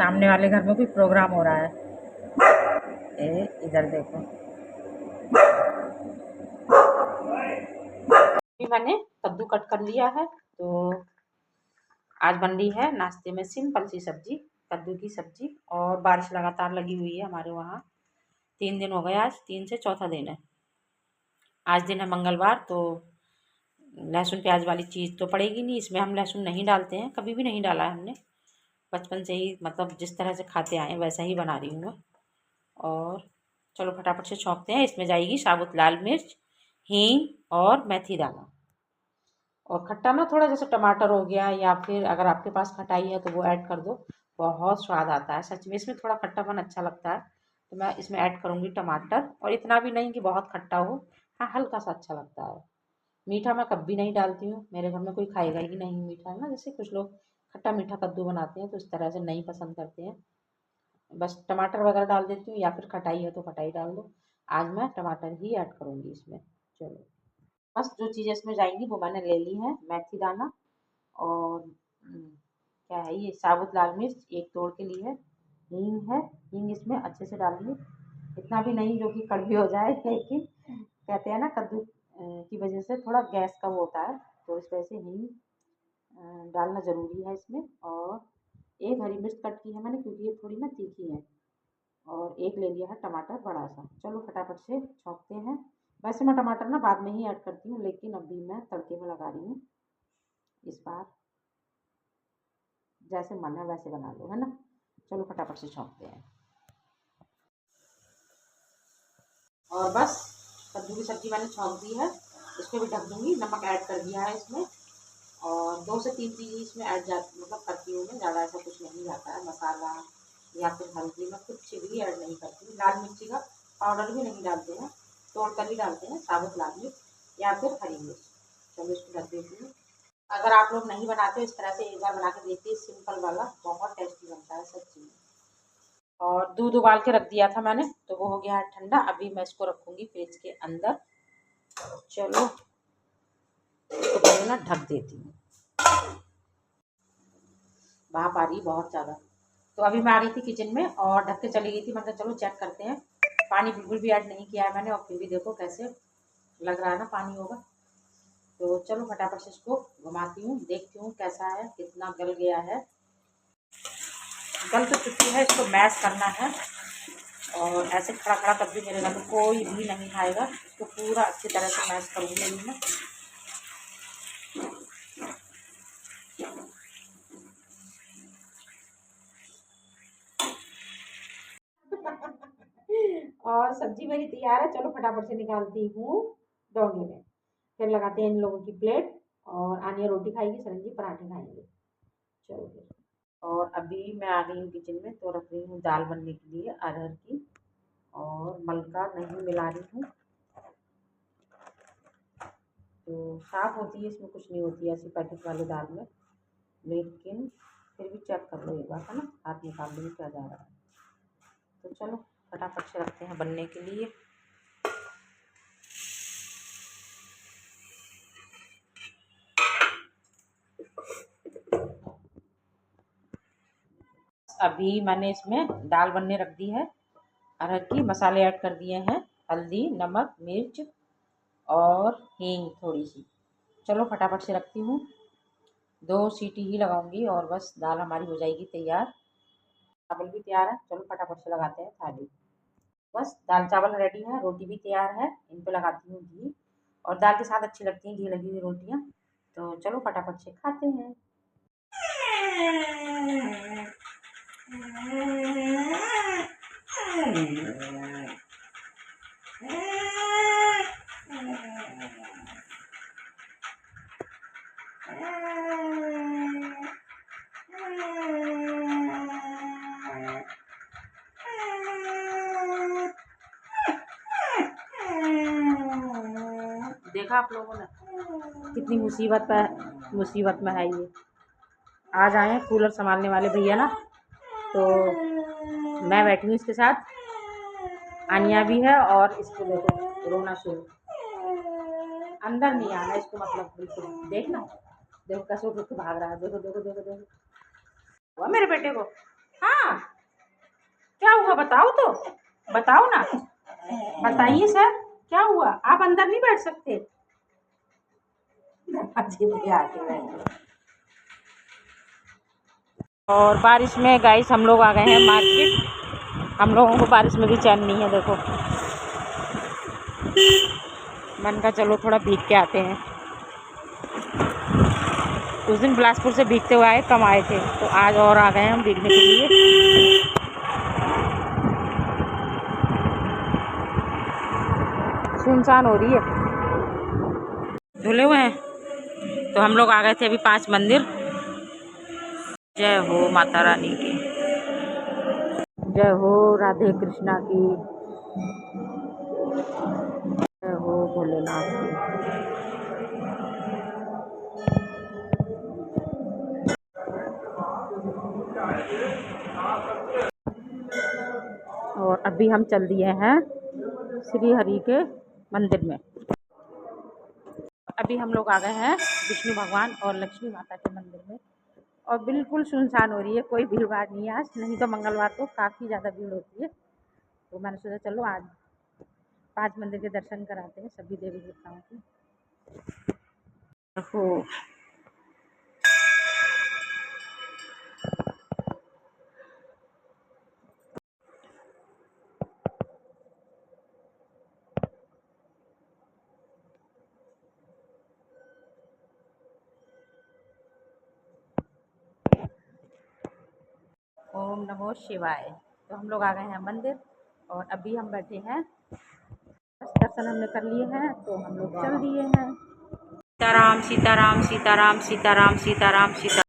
सामने वाले घर में कोई प्रोग्राम हो रहा है। इधर देखो, मैंने कद्दू कट कर लिया है। तो आज बन रही है नाश्ते में सिंपल सी सब्जी, कद्दू की सब्जी। और बारिश लगातार लगी हुई है हमारे वहाँ, 3 दिन हो गए, आज 3 से चौथा दिन है। आज दिन है मंगलवार, तो लहसुन प्याज वाली चीज़ तो पड़ेगी नहीं इसमें। हम लहसुन नहीं डालते हैं, कभी भी नहीं डाला है हमने, बचपन से ही, मतलब जिस तरह से खाते आए वैसा ही बना रही हूँ मैं। और चलो फटाफट से छौंकते हैं। इसमें जाएगी साबुत लाल मिर्च, हींग और मेथी दाना। और खट्टा ना थोड़ा जैसे टमाटर हो गया, या फिर अगर आपके पास खटाई है तो वो ऐड कर दो, बहुत स्वाद आता है सच में। इसमें थोड़ा खट्टापन अच्छा लगता है, तो मैं इसमें ऐड करूँगी टमाटर। और इतना भी नहीं कि बहुत खट्टा हो, हाँ हल्का सा अच्छा लगता है। मीठा मैं कभी नहीं डालती हूँ, मेरे घर में कोई खाएगा ही नहीं मीठा, है ना। जैसे कुछ लोग खट्टा मीठा कद्दू बनाते हैं तो इस तरह से नहीं पसंद करते हैं। बस टमाटर वगैरह डाल देती हूँ, या फिर खटाई है तो खटाई डाल दो। आज मैं टमाटर ही ऐड करूँगी इसमें। चलो, बस जो चीज़ें इसमें जाएंगी वो मैंने ले ली है। मेथी दाना और क्या है ये, साबुत लाल मिर्च एक तोड़ के ली है। हींग है, हींग इसमें अच्छे से डालिए, इतना भी नहीं जो कि कड़वी हो जाए, लेकिन कहते हैं ना कद्दू की वजह से थोड़ा गैस का वो होता है, तो इस वजह से हींग डालना ज़रूरी है इसमें। और एक हरी मिर्च कट की है मैंने, क्योंकि ये थोड़ी ना तीखी है। और एक ले लिया है टमाटर बड़ा सा। चलो फटाफट से छौंकते हैं। वैसे मैं टमाटर ना बाद में ही ऐड करती हूँ, लेकिन अभी मैं तड़के में लगा रही हूँ। इस बार जैसे मन है वैसे बना लो, है ना। चलो फटाफट से छौंकते हैं। और बस कद्दू की सब्जी मैंने छौंक दी है, इसको भी ढक दूँगी। नमक ऐड कर दिया है इसमें, और 2 से 3 चीज़ इसमें ऐड मतलब करती हूँ मैं, ज़्यादा ऐसा कुछ नहीं जाता है। मसाला या फिर हल्दी मैं कुछ भी ऐड नहीं करती हूँ। लाल मिर्ची का पाउडर भी नहीं डालते हैं, तोड़ कर ही डालते हैं, साबुत लाल मिर्च या फिर हरी मिर्च। चलो इसको ढक देती हूँ। अगर आप लोग नहीं बनाते इस तरह से, एक बार बना के देखिए, सिंपल वाला बहुत टेस्टी बनता है सच्ची में। और दूध उबाल के रख दिया था मैंने, तो वो हो गया है ठंडा। अभी मैं इसको रखूँगी फ्रिज के अंदर। चलो इसको पहले ना ढक देती हूँ, भाप आ रही बहुत ज़्यादा। तो अभी मैं आ रही थी किचन में और ढक के चली गई थी। मतलब चलो चेक करते हैं। पानी बिल्कुल भी ऐड नहीं किया है मैंने, और फिर भी देखो कैसे लग रहा है ना पानी होगा। तो चलो फटाफट से इसको घुमाती हूँ, देखती हूँ कैसा है, कितना गल गया है। गल तो चुकी है, इसको मैश करना है। और ऐसे खड़ा खड़ा कद्दू मेरे घर में कोई भी नहीं खाएगा, इसको पूरा अच्छी तरह से मैश करूँगी मैं। और सब्जी मेरी तैयार है। चलो फटाफट से निकालती हूँ डोंगे में, फिर लगाते हैं इन लोगों की प्लेट। और आनिया रोटी खाएगी, सरन जी पराठे खाएंगे। चलो फिर। और अभी मैं आ गई हूँ किचन में, तो रख रही हूँ दाल बनने के लिए अरहर की। और मलका नहीं मिला रही हूँ, तो साफ़ होती है, इसमें कुछ नहीं होती है ऐसी पैकेट वाली दाल में। लेकिन फिर भी चेक कर लो एक बार, है ना, हाथ निकाल लो क्या जा रहा है। तो चलो फटाफट से रखते हैं बनने के लिए। अभी मैंने इसमें दाल बनने रख दी है अरहर की। मसाले ऐड कर दिए हैं, हल्दी, नमक, मिर्च और हींग थोड़ी सी। चलो फटाफट से रखती हूँ, 2 सीटी ही लगाऊंगी और बस दाल हमारी हो जाएगी तैयार। चावल भी तैयार है, चलो फटाफट से लगाते हैं थाली। बस दाल चावल रेडी है, रोटी भी तैयार है, इन पे लगाती हूँ घी। और दाल के साथ अच्छी लगती हैं घी लगी हुई रोटियाँ। तो चलो फटाफट से खाते हैं। देखा आप लोगों ने कितनी मुसीबत में है ये। आज आए हैं कूलर संभालने वाले भैया ना, तो मैं बैठी हूँ इसके साथ, आनिया भी है। और इसको देखो रोना शुरू, अंदर नहीं आना इसको, मतलब बिल्कुल देखना, देखो कैसे उठ के भाग रहा है। देखो देखो देखो देखो, हुआ मेरे बेटे को। हाँ, क्या हुआ बताओ तो, बताओ ना, बताइए सर क्या हुआ। आप अंदर नहीं बैठ सकते? आके बैठे। और बारिश में गाइस हम लोग आ गए हैं मार्केट। हम लोगों को बारिश में भी चैन नहीं है। देखो, मन का चलो थोड़ा भीग के आते हैं। उस दिन बिलासपुर से भीगते हुए आए, कम आए थे, तो आज और आ गए हम भीगने के लिए। सुनसान हो रही है, धुले हुए हैं। तो हम लोग आ गए थे अभी 5 मंदिर। जय हो माता रानी की, जय हो राधे कृष्णा की, जय हो भोलेनाथ की। और अभी हम चल दिए हैं श्री हरि के मंदिर में। अभी हम लोग आ गए हैं विष्णु भगवान और लक्ष्मी माता के मंदिर में। और बिल्कुल सुनसान हो रही है, कोई भीड़ भाड़ नहीं है आज। नहीं तो मंगलवार को काफ़ी ज़्यादा भीड़ होती है। तो मैंने सोचा चलो आज 5 मंदिर के दर्शन कराते हैं सभी देवी देवताओं की। हो ओम नमो शिवाय। तो हम लोग आ गए हैं मंदिर और अभी हम बैठे हैं, दर्शन हमने कर लिए हैं तो हम लोग चल दिए हैं। सीताराम सीताराम सीताराम सीताराम सीताराम सीता।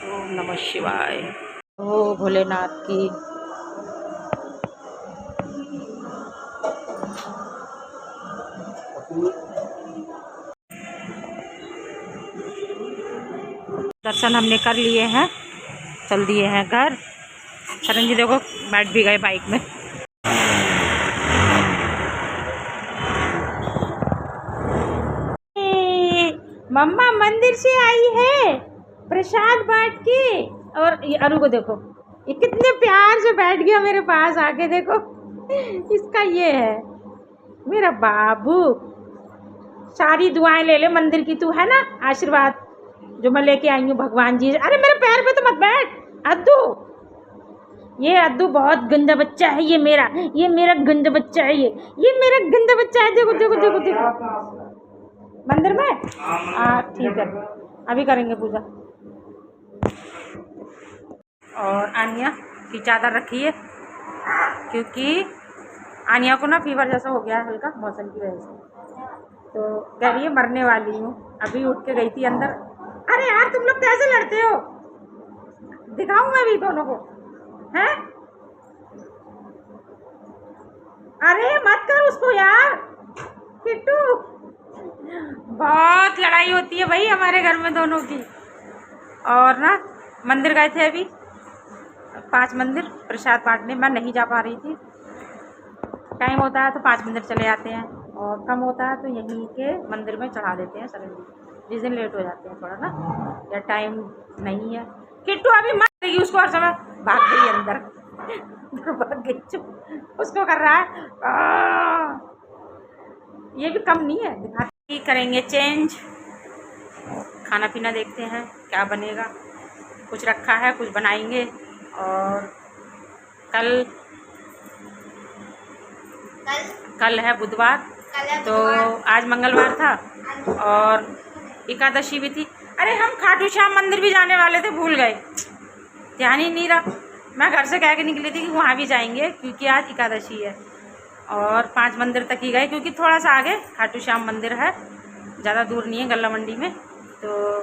ओम नमः शिवाय। ओ भोलेनाथ की। दर्शन हमने कर लिए हैं, चल दिए हैं घर। शरण जी देखो बैठ भी गए बाइक में। मम्मा मंदिर से आई है प्रसाद बांट के। और ये अरु को देखो, ये कितने प्यार से बैठ गया मेरे पास आके। देखो इसका ये है मेरा बाबू। सारी दुआएं ले ले मंदिर की, तू है ना आशीर्वाद जो मैं लेके आई हूँ भगवान जी। अरे मेरे पैर पे तो मत बैठ अद्दू। ये अद्दू बहुत गंदा बच्चा है, ये मेरा गंदा बच्चा है। ये मेरा गंदा बच्चा है। देखो देखो देखो देखो मंदिर में। ठीक है, अभी करेंगे पूजा। और आनिया की चादर रखी है क्योंकि आनिया को ना फीवर जैसा हो गया है हल्का मौसम की वजह से। तो कह रही है मरने वाली हूँ। अभी उठ के गई थी अंदर। अरे यार तुम लोग कैसे लड़ते हो? दिखाऊं मैं भी दोनों को? हैं? अरे मत कर उसको यार किट्टू। बहुत लड़ाई होती है भाई हमारे घर में दोनों की। और ना मंदिर गए थे अभी 5 मंदिर प्रसाद बांटने। मैं नहीं जा पा रही थी, टाइम होता है तो 5 मंदिर चले जाते हैं और कम होता है तो यहीं के मंदिर में चढ़ा देते हैं शरण जी। जिस दिन लेट हो जाते हैं थोड़ा ना या टाइम नहीं है। किट्टू अभी मत रही उसको, हर समय भाग गई अंदर भाग गई, चुप उसको कर रहा है। ये भी कम नहीं है। दिखाती करेंगे चेंज, खाना पीना देखते हैं क्या बनेगा। कुछ रखा है कुछ बनाएंगे। और कल है बुधवार, तो आज मंगलवार था और एकादशी भी थी। अरे हम खाटू श्याम मंदिर भी जाने वाले थे, भूल गए, ध्यान ही नहीं रहा। मैं घर से कह के निकली थी कि वहाँ भी जाएंगे क्योंकि आज एकादशी है। और 5 मंदिर तक ही गए क्योंकि थोड़ा सा आगे खाटू श्याम मंदिर है, ज़्यादा दूर नहीं है, गल्ला मंडी में। तो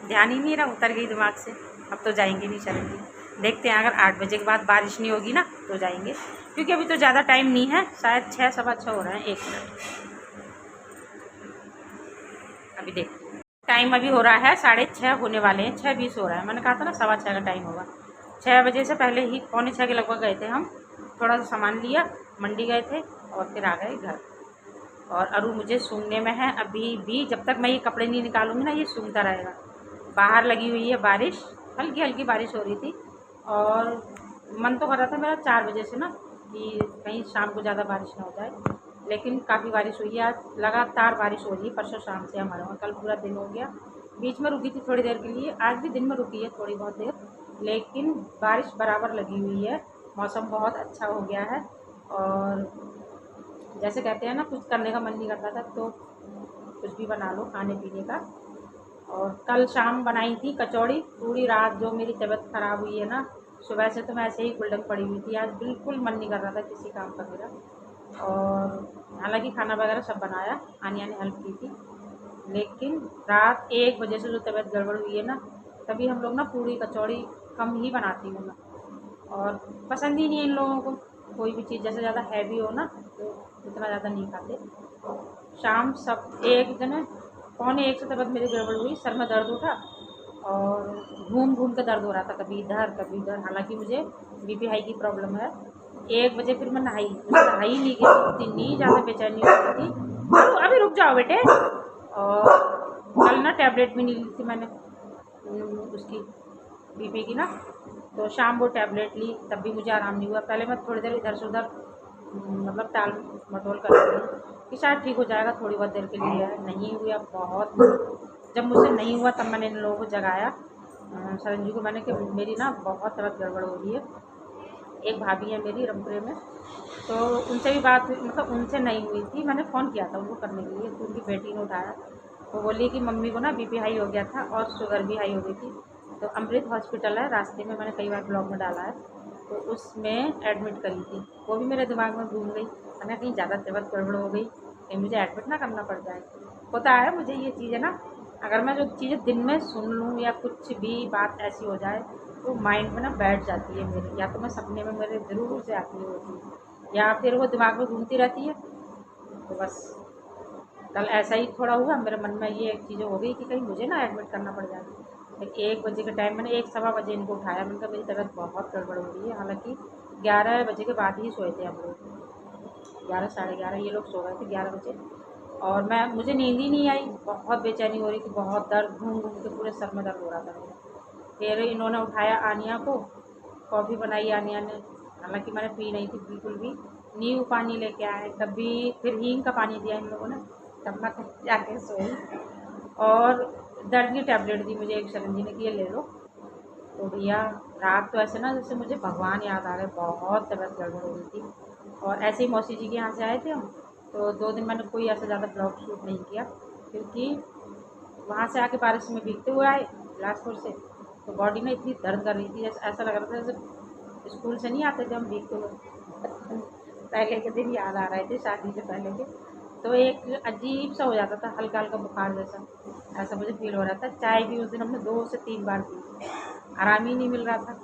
ध्यान ही नहीं रहा, उतर गई दिमाग से। अब तो जाएंगे नहीं शरण जी, देखते हैं अगर 8 बजे के बाद बारिश नहीं होगी ना तो जाएंगे, क्योंकि अभी तो ज़्यादा टाइम नहीं है, शायद 6 सवा 6 हो रहे हैं। 1 मिनट, अभी देख टाइम अभी हो रहा है 6:30 होने वाले हैं, 6:20 हो रहा है। मैंने कहा था ना 6:15 का टाइम होगा। 6 बजे से पहले ही 6:45 के लगभग गए थे हम। थोड़ा सा सामान लिया, मंडी गए थे और फिर आ गए घर। और अरु मुझे सूंघने में है अभी भी, जब तक मैं ये कपड़े नहीं निकालूंगी ना ये सूंघता रहेगा। बाहर लगी हुई है बारिश, हल्की हल्की बारिश हो रही थी और मन तो कर रहा था मेरा 4 बजे से ना कि कहीं शाम को ज़्यादा बारिश ना हो जाए, लेकिन काफ़ी बारिश हुई है। आज लगातार बारिश हो रही है परसों शाम से हमारे वहाँ, कल पूरा दिन हो गया। बीच में रुकी थी थोड़ी देर के लिए, आज भी दिन में रुकी है थोड़ी बहुत देर, लेकिन बारिश बराबर लगी हुई है। मौसम बहुत अच्छा हो गया है। और जैसे कहते हैं ना, कुछ करने का मन नहीं करता था तो कुछ भी बना लो खाने पीने का। और कल शाम बनाई थी कचौड़ी। पूरी रात जो मेरी तबीयत ख़राब हुई है ना, सुबह से तो मैं ऐसे ही गुल्डम पड़ी हुई थी। आज बिल्कुल मन नहीं कर रहा था किसी काम का मेरा। और हालांकि खाना वगैरह सब बनाया, आनिया ने हेल्प की थी, लेकिन रात 1 बजे से जो तबीयत गड़बड़ हुई है ना, तभी हम लोग ना पूरी कचौड़ी कम ही बनाती हूँ मैं। और पसंद ही नहीं है इन लोगों को कोई भी चीज़, जैसे ज़्यादा हैवी हो ना तो इतना ज़्यादा नहीं खाते। शाम सब एक दिन 12:45 से तबीयत मेरी गड़बड़ हुई, सर में दर्द उठा और घूम घूम के दर्द हो रहा था, कभी इधर कभी उधर। हालांकि मुझे बीपी हाई की प्रॉब्लम है। 1 बजे फिर मैं नहाई, मुझे नहाई नहीं गई, इतनी ज़्यादा बेचैनी हो रही थी। अभी रुक जाओ बेटे। और कल ना टैबलेट भी नहीं ली थी मैंने उसकी बीपी की ना, तो शाम वो टैबलेट ली तब भी मुझे आराम नहीं हुआ। पहले मैं थोड़ी देर इधर से उधर मतलब टाल मटोल कर रही कि शायद ठीक हो जाएगा, थोड़ी बहुत देर के लिए है, नहीं हुआ बहुत। जब मुझसे नहीं हुआ तब मैंने इन लोगों को जगाया, सरन जी को मैंने कि मेरी ना बहुत तबीयत गड़बड़ हो रही है। एक भाभी है मेरी रमपुरे में, तो उनसे भी बात हुई, मतलब उनसे नहीं हुई थी, मैंने फ़ोन किया था उनको करने के लिए, तो उनकी बेटी ने उठाया। वो बोली कि मम्मी को ना बीपी हाई हो गया था और शुगर भी हाई हो गई थी, तो अमृत हॉस्पिटल है रास्ते में, मैंने कई बार ब्लॉग में डाला है, तो उसमें एडमिट करी थी। वो भी मेरे दिमाग में घूम गई, मैंने कहीं ज़्यादा तबीयत गड़बड़ हो गई, कहीं मुझे एडमिट ना करना पड़ जाए। होता है मुझे ये चीज़ें ना, अगर मैं जो चीज़ें दिन में सुन लूँ या कुछ भी बात ऐसी हो जाए तो माइंड में ना बैठ जाती है मेरे, या तो मैं सपने में मेरे ज़रूर से आती है वो चीज़, या फिर वो दिमाग में घूमती रहती है। तो बस कल ऐसा ही थोड़ा हुआ, मेरे मन में ये एक चीज़ें हो गई कि कहीं मुझे ना एडमिट करना पड़ जाए। फिर 1 बजे के टाइम मैंने 1 सवा बजे इनको उठाया, मैंने कहा मेरी तबीयत बहुत गड़बड़ हो रही है। हालांकि 11 बजे के बाद ही सोए थे हम लोग, 11 साढ़े 11 ये लोग सो गए थे 11 बजे। और मैं मुझे नींद ही नहीं आई, बहुत बेचैनी हो रही थी, बहुत दर्द, घूम घूम के पूरे सर में दर्द हो रहा था मेरा। फिर इन्होंने उठाया आनिया को, कॉफ़ी बनाई आनिया ने, हालांकि मैंने पी नहीं थी बिल्कुल भी। नींबू पानी लेके आए, तभी फिर हींग का पानी दिया इन लोगों ने, तब मैं जाके सोई। और दर्द की टैबलेट दी मुझे एक शरण जी ने कि ये ले लो। तो भैया रात तो ऐसे ना जैसे मुझे भगवान याद आ गए, बहुत तबीयत गड़बड़ हो रही थी। और ऐसे ही मौसी जी के यहाँ से आए थे हम, तो 2 दिन मैंने कोई ऐसा ज़्यादा ब्लॉग शूट नहीं किया, क्योंकि वहाँ से आके बारिश में भीगते हुए आए बिलासपुर से, तो बॉडी में इतनी दर्द कर रही थी, जैसे ऐसा लग रहा था जैसे स्कूल से नहीं आते थे हम भीगते हुए। पहले के दिन याद आ रहे थे शादी से पहले के, तो एक अजीब सा हो जाता था, हल्का हल्का बुखार जैसा, ऐसा मुझे फील हो रहा था। चाय भी उस दिन हमने 2 से 3 बार पी, आराम ही नहीं मिल रहा था।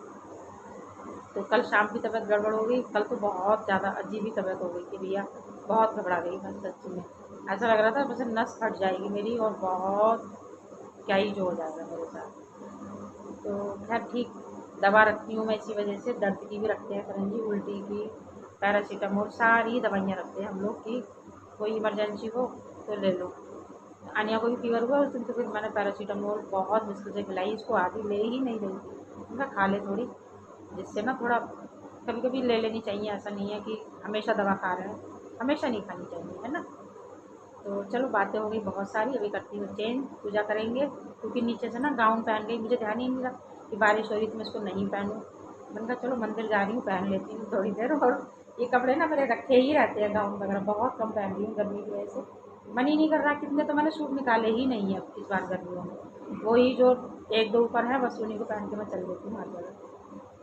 तो कल शाम की तबीयत गड़बड़ हो गई, कल तो बहुत ज़्यादा अजीब ही तबीयत हो गई कि भैया बहुत घबरा गई मैं सच्ची में। ऐसा लग रहा था जैसे नस फट जाएगी मेरी, और बहुत क्या ही जो हो जाएगा मेरे साथ। तो खैर ठीक, दवा रखती हूँ मैं इसी वजह से, दर्द की भी रखते हैं करण जी, उल्टी की, पैरासीटामोल, सारी दवाइयाँ रखते हैं हम लोग कि कोई इमरजेंसी हो तो ले लो। आनिया को भी फीवर हुआ उस दिन, तो फिर मैंने पैरासीटामोल बहुत मुश्किल से खिलाई, इसको आधी ले ही नहीं रही थी, उनका खा ले थोड़ी, जिससे ना थोड़ा कभी कभी ले लेनी चाहिए, ऐसा नहीं है कि हमेशा दवा खा रहे हैं, हमेशा नहीं खानी चाहिए, है ना। तो चलो बातें हो गई बहुत सारी, अभी करती हूँ चेंज, पूजा करेंगे, क्योंकि नीचे से ना गाउन पहन गई, मुझे ध्यान ही नहीं रहा कि बारिश हो रही थी मैं इसको नहीं पहनूँ। मैंने कहा चलो मंदिर जा रही हूँ पहन लेती हूँ थोड़ी देर। और ये कपड़े ना मेरे रखे ही रहते हैं, गाउन वगैरह बहुत कम पहन रही हूँ गर्मी की वजह से, मन ही नहीं कर रहा, कितने तो मैंने सूट निकाले ही नहीं है इस बार गर्मियों में, वही जो 1-2 ऊपर है बस उन्हीं को पहन के मैं चल देती हूँ हर जगह।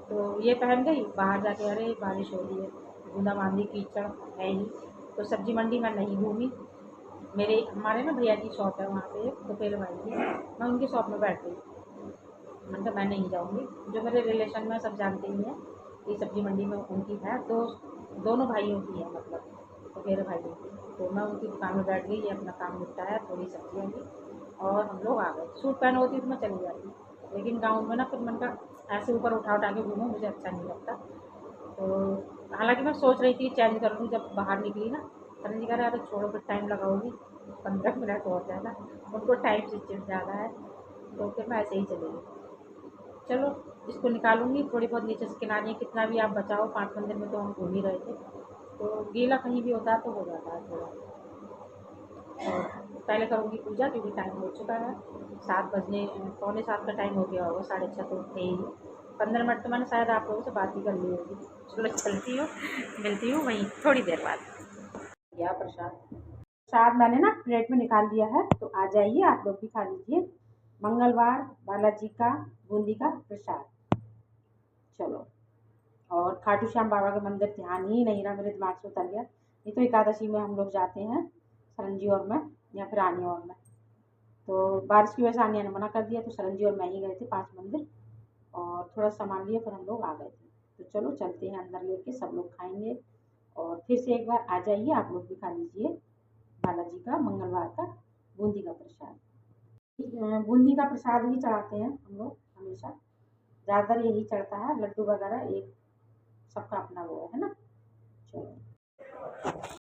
तो ये पहन गई बाहर जाके, अरे बारिश हो रही है, बूंदाबांदी कीचड़ है ही, तो सब्जी मंडी में नहीं घूमी। मेरे हमारे ना भैया की शॉप है वहाँ पे, तो फिर भाई की, मैं उनकी शॉप में बैठ गई, मैंने कहा मैं नहीं जाऊँगी, जो मेरे रिलेशन में सब जानते ही हैं कि सब्जी मंडी में उनकी है, तो दोनों भाइयों की है, मतलब तो मेरे भाइयों की, तो मैं उनकी दुकान में बैठ गई, ये अपना काम निपटाया, थोड़ी सब्जियाँ ली और हम लोग आ गए। सूट पहन होती तो मैं चली जाती, लेकिन गाँव में ना फिर मन का ऐसे ऊपर उठा उठा के घूमो, मुझे अच्छा नहीं लगता। तो हालांकि मैं सोच रही थी चेंज कर लूँ, जब बाहर निकली ना करण जी कह रहे अरे छोड़ो फिर टाइम लगाओगी, 15 मिनट और ज़्यादा, उनको टाइम से चिढ़ ज़्यादा है, तो फिर मैं ऐसे ही चली गई। चलो इसको निकालूंगी, थोड़ी बहुत नीचे से किनारियाँ कितना भी आप बचाओ, 5 मंदिर में तो हम घूम ही रहे थे, तो गीला कहीं भी होता है तो हो जाता है थोड़ा। और पहले करूँगी पूजा क्योंकि टाइम हो चुका है, 7 बजने पौने 7 का टाइम हो गया होगा, 6:30 तो थे ही। 15 मिनट तो मैंने शायद आप लोगों से बात ही कर ली होगी। चलो चलती हूँ, मिलती हूँ वहीं थोड़ी देर बाद। या प्रसाद प्रसाद मैंने ना प्लेट में निकाल दिया है, तो आ जाइए आप लोग भी खा लीजिए। मंगलवार बालाजी का बूंदी का प्रसाद। चलो, और खाटू श्याम बाबा का मंदिर ध्यान ही नहीं रहा, मेरे दिमाग से उतर गया। ये तो एकादशी में हम लोग जाते हैं सरंजी और मैं, या फिर आनिया और मैं। तो बारिश की वजह से आनिया ने मना कर दिया, तो सरंजी और मैं ही गए थे 5 मंदिर, और थोड़ा सामान लिया फिर हम लोग आ गए थे। तो चलो चलते हैं अंदर लेके, सब लोग खाएंगे। और फिर से एक बार आ जाइए आप लोग भी खा लीजिए बालाजी का मंगलवार का बूंदी का प्रसाद। बूंदी का प्रसाद ही चढ़ाते हैं हम लोग हमेशा, ज़्यादातर यही चढ़ता है, लड्डू वगैरह एक सबका अपना वो है ना। चलो